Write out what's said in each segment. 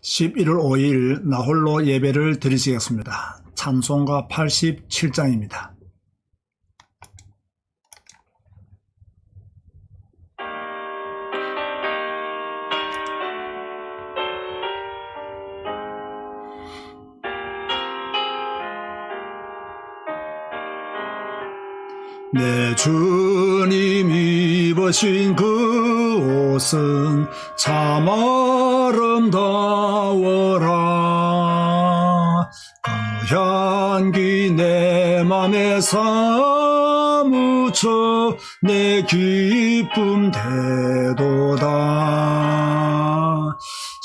11월 5일 나홀로 예배를 드리시겠습니다. 찬송가 87장입니다. 내 주님 입으신 그 옷은 참 아름다워라. 그 향기 내 맘에 사무쳐 내 기쁨 되도다.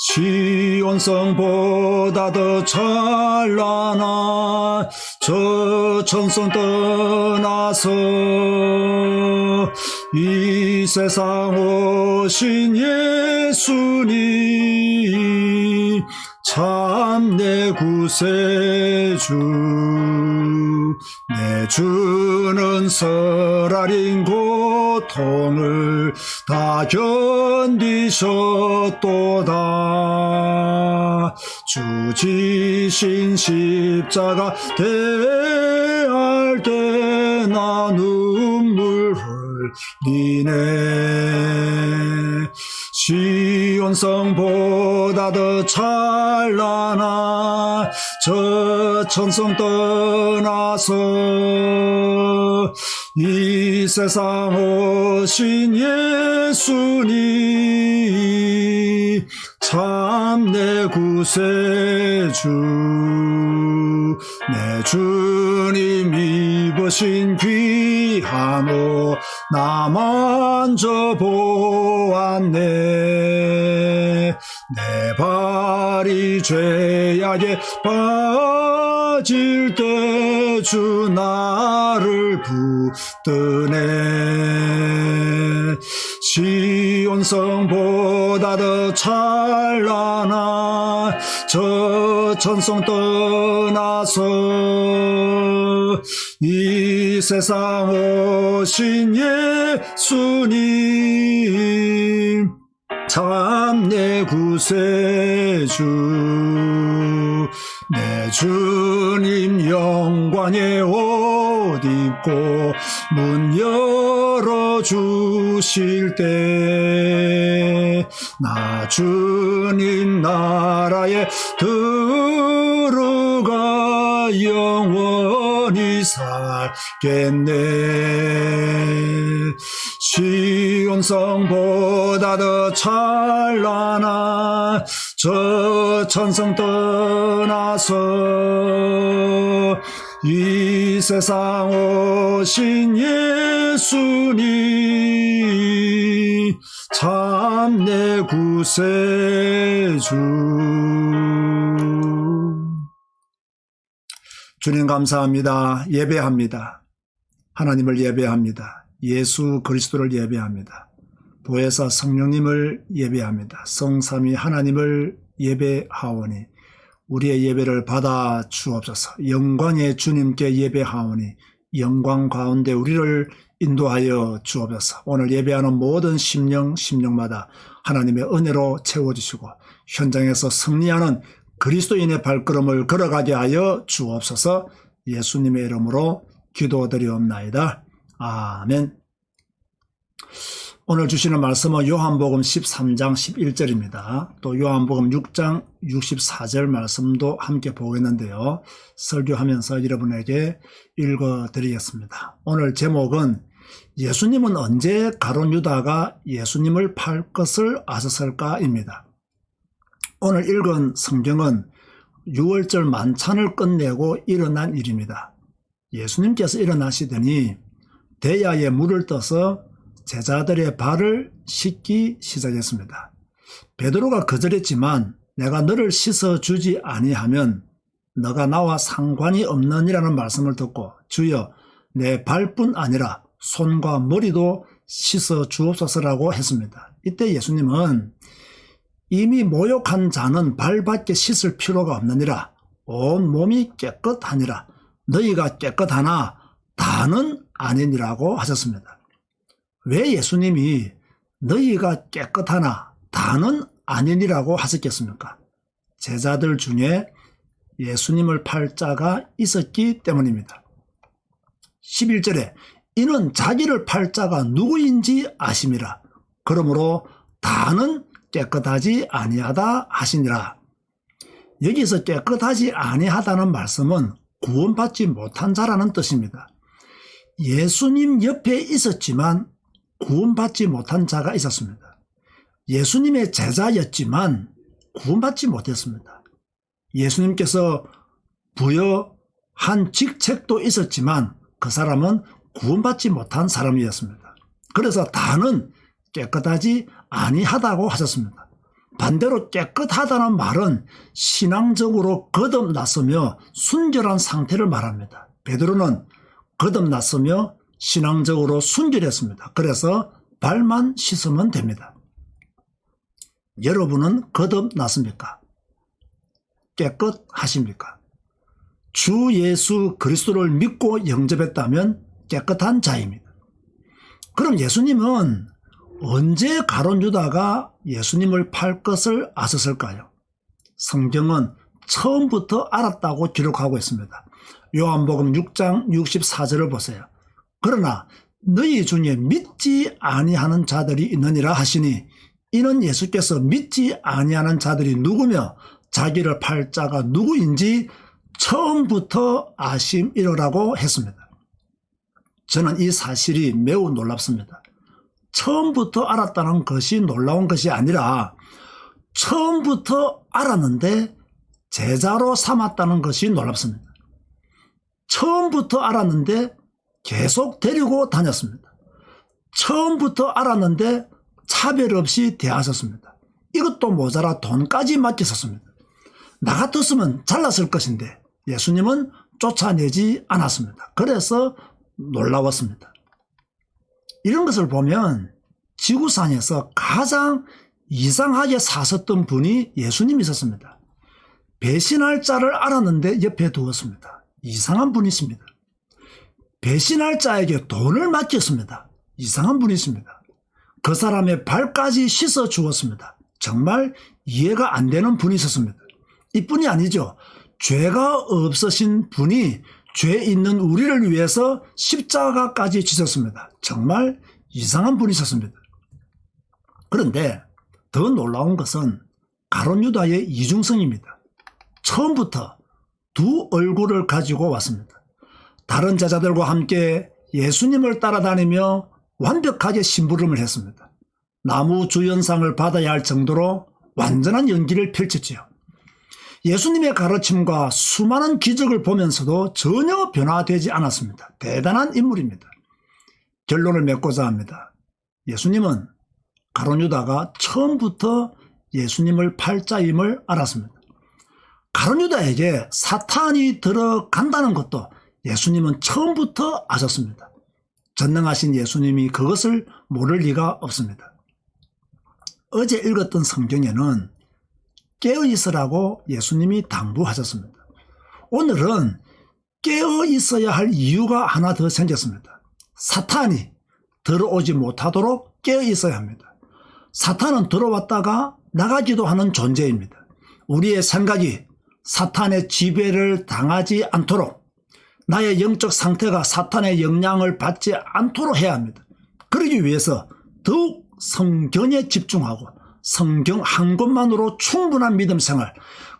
시온성보다 더 찬란한 저 천성 떠나서 이 세상 오신 예수님 참 내 구세주. 내 주는 설아린 고통을 다 견디셨도다. 주 지신 십자가 대할 때 나 눈물 흘리네. 시온성보다 더 찬란한 저 천성 떠나서 이 세상 오신 예수님 참 내 구세주. 내 주님 입으신 귀한 옷 나 만져보았네. 내 발이 죄악에 빠질 때 주 나를 붙드네. 시온성보다 더 찬란한 저 천성 떠나서 이 세상 오신 예수님 참 내 구세주. 내 주님 영광의 옷 입고 문 열어주실 때 나 주님 나라에 들어가 영원히 살겠네. 시온성보다 더 찬란한 저 천성 떠나서 이 세상 오신 예수님 참 내 구세주. 주님 감사합니다. 예배합니다. 하나님을 예배합니다. 예수 그리스도를 예배합니다. 보혜사 성령님을 예배합니다. 성삼위 하나님을 예배하오니 우리의 예배를 받아 주옵소서. 영광의 주님께 예배하오니 영광 가운데 우리를 인도하여 주옵소서. 오늘 예배하는 모든 심령마다 하나님의 은혜로 채워주시고 현장에서 승리하는 그리스도인의 발걸음을 걸어가게 하여 주옵소서. 예수님의 이름으로 기도드리옵나이다. 아멘. 오늘 주시는 말씀은 요한복음 13장 11절입니다. 또 요한복음 6장 64절 말씀도 함께 보겠는데요. 설교하면서 여러분에게 읽어드리겠습니다. 오늘 제목은 예수님은 언제 가룟 유다가 예수님을 팔 것을 아셨을까입니다. 오늘 읽은 성경은 6월절 만찬을 끝내고 일어난 일입니다. 예수님께서 일어나시더니 대야에 물을 떠서 제자들의 발을 씻기 시작했습니다. 베드로가 거절했지만 내가 너를 씻어주지 아니하면 너가 나와 상관이 없느니라는 말씀을 듣고 주여 내 발뿐 아니라 손과 머리도 씻어주옵소서라고 했습니다. 이때 예수님은 이미 모욕한 자는 발밖에 씻을 필요가 없느니라. 온 몸이 깨끗하니라. 너희가 깨끗하나 다는 아니니라고 하셨습니다. 왜 예수님이 너희가 깨끗하나 다는 아니니라고 하셨겠습니까? 제자들 중에 예수님을 팔 자가 있었기 때문입니다. 11절에 이는 자기를 팔 자가 누구인지 아심이라. 그러므로 다는 깨끗하지 아니하다 하시니라. 여기서 깨끗하지 아니하다는 말씀은 구원받지 못한 자라는 뜻입니다. 예수님 옆에 있었지만 구원받지 못한 자가 있었습니다. 예수님의 제자였지만 구원받지 못했습니다. 예수님께서 부여한 직책도 있었지만 그 사람은 구원받지 못한 사람이었습니다. 그래서 다는 깨끗하지 아니하다고 하셨습니다. 반대로 깨끗하다는 말은 신앙적으로 거듭났으며 순결한 상태를 말합니다. 베드로는 거듭났으며 신앙적으로 순결했습니다. 그래서 발만 씻으면 됩니다. 여러분은 거듭났습니까? 깨끗하십니까? 주 예수 그리스도를 믿고 영접했다면 깨끗한 자입니다. 그럼 예수님은 언제 가룟 유다가 예수님을 팔 것을 아셨을까요? 성경은 처음부터 알았다고 기록하고 있습니다. 요한복음 6장 64절을 보세요. 그러나 너희 중에 믿지 아니하는 자들이 있느니라 하시니 이는 예수께서 믿지 아니하는 자들이 누구며 자기를 팔 자가 누구인지 처음부터 아심이로라고 했습니다. 저는 이 사실이 매우 놀랍습니다. 처음부터 알았다는 것이 놀라운 것이 아니라 처음부터 알았는데 제자로 삼았다는 것이 놀랍습니다. 처음부터 알았는데 계속 데리고 다녔습니다. 처음부터 알았는데 차별 없이 대하셨습니다. 이것도 모자라 돈까지 맡겼었습니다. 나 같았으면 잘랐을 것인데 예수님은 쫓아내지 않았습니다. 그래서 놀라웠습니다. 이런 것을 보면 지구상에서 가장 이상하게 사셨던 분이 예수님이셨습니다. 배신할 자를 알았는데 옆에 두었습니다. 이상한 분이십니다. 배신할 자에게 돈을 맡겼습니다. 이상한 분이십니다. 그 사람의 발까지 씻어 주었습니다. 정말 이해가 안 되는 분이셨습니다. 이뿐이 아니죠. 죄가 없으신 분이 죄 있는 우리를 위해서 십자가까지 지셨습니다. 정말 이상한 분이셨습니다. 그런데 더 놀라운 것은 가룟 유다의 이중성입니다. 처음부터 두 얼굴을 가지고 왔습니다. 다른 제자들과 함께 예수님을 따라다니며 완벽하게 심부름을 했습니다. 나무 주연상을 받아야 할 정도로 완전한 연기를 펼쳤지요. 예수님의 가르침과 수많은 기적을 보면서도 전혀 변화되지 않았습니다. 대단한 인물입니다. 결론을 맺고자 합니다. 예수님은 가룟 유다가 처음부터 예수님을 팔 자임을 알았습니다. 가룟 유다에게 사탄이 들어간다는 것도 예수님은 처음부터 아셨습니다. 전능하신 예수님이 그것을 모를 리가 없습니다. 어제 읽었던 성경에는 깨어있으라고 예수님이 당부하셨습니다. 오늘은 깨어있어야 할 이유가 하나 더 생겼습니다. 사탄이 들어오지 못하도록 깨어있어야 합니다. 사탄은 들어왔다가 나가기도 하는 존재입니다. 우리의 생각이 사탄의 지배를 당하지 않도록 나의 영적 상태가 사탄의 영향을 받지 않도록 해야 합니다. 그러기 위해서 더욱 성경에 집중하고 성경 한 권만으로 충분한 믿음 생활,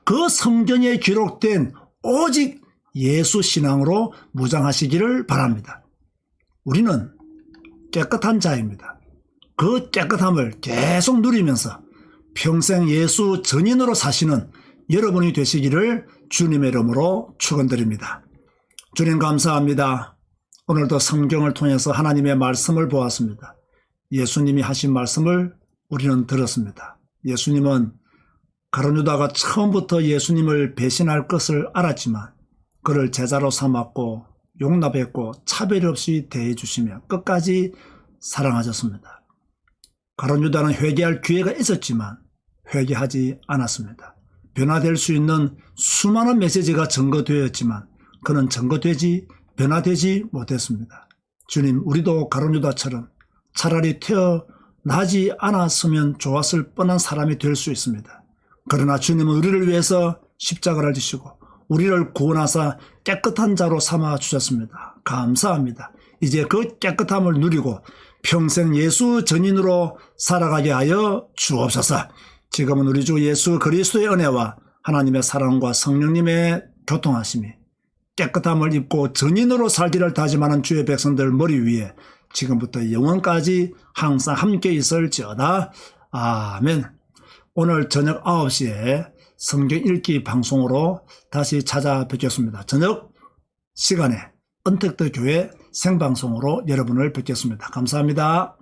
그 성경에 기록된 오직 예수 신앙으로 무장하시기를 바랍니다. 우리는 깨끗한 자입니다. 그 깨끗함을 계속 누리면서 평생 예수 전인으로 사시는 여러분이 되시기를 주님의 이름으로 축원드립니다. 주님 감사합니다. 오늘도 성경을 통해서 하나님의 말씀을 보았습니다. 예수님이 하신 말씀을 우리는 들었습니다. 예수님은 가룟 유다가 처음부터 예수님을 배신할 것을 알았지만 그를 제자로 삼았고 용납했고 차별 없이 대해 주시며 끝까지 사랑하셨습니다. 가룟 유다는 회개할 기회가 있었지만 회개하지 않았습니다. 변화될 수 있는 수많은 메시지가 전거되었지만 그는 변화되지 못했습니다. 주님, 우리도 가룟 유다처럼 차라리 태어나지 않았으면 좋았을 뻔한 사람이 될 수 있습니다. 그러나 주님은 우리를 위해서 십자가를 지시고 우리를 구원하사 깨끗한 자로 삼아 주셨습니다. 감사합니다. 이제 그 깨끗함을 누리고 평생 예수 전인으로 살아가게 하여 주옵소서. 지금은 우리 주 예수 그리스도의 은혜와 하나님의 사랑과 성령님의 교통하심이 깨끗함을 입고 전인으로 살기를 다짐하는 주의 백성들 머리 위에 지금부터 영원까지 항상 함께 있을지어다. 아멘. 오늘 저녁 9시에 성경 읽기 방송으로 다시 찾아뵙겠습니다. 저녁 시간에 언택트 교회 생방송으로 여러분을 뵙겠습니다. 감사합니다.